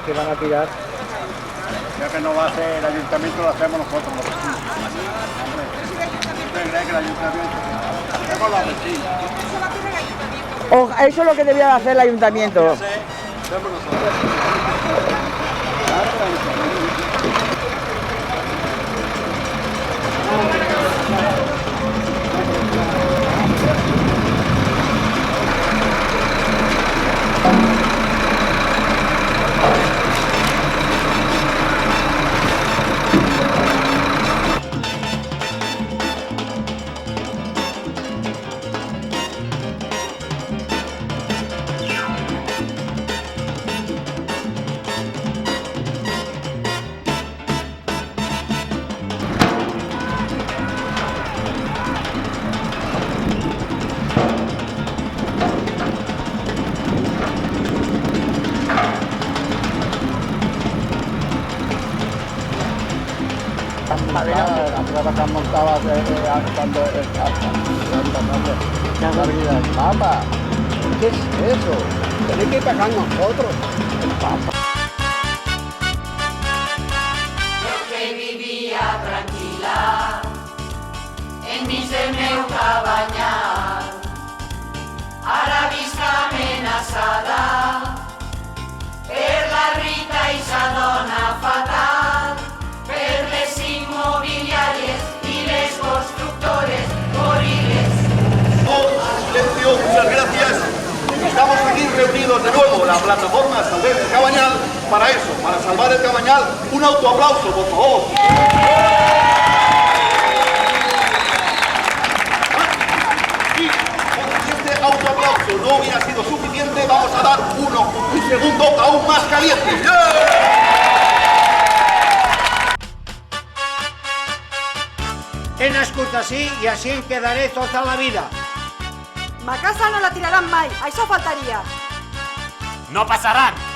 que van a tirar. Ya que no va a hacer el ayuntamiento, lo hacemos nosotros los vecinos. ¿Usted cree que el ayuntamiento? Hacemos los vecinos. Eso es lo que debía hacer el ayuntamiento. Hacemos nosotros. La prueba que han montado cuando la avenida del Papa. ¿Qué es eso? Tenéis que pagar nosotros, el Papa. Yo que vivia tranquil·la enmig del meu cabanyal, ara visc amenaçada per la Rita i sa dona fatal, per les inmobiliàries i les constructores moriles. Silencio, muchas gracias. Estamos aquí reunidos de nuevo, la plataforma Salvar el Cabañal, para eso, para salvar el Cabañal. Un autoaplauso, por favor. Y si este autoaplauso no hubiera sido suficiente, vamos a dar un segundo aún más caliente. He nascut així i així em quedaré tota la vida. Ma casa no la tiraran mai, això faltaria. No passaran!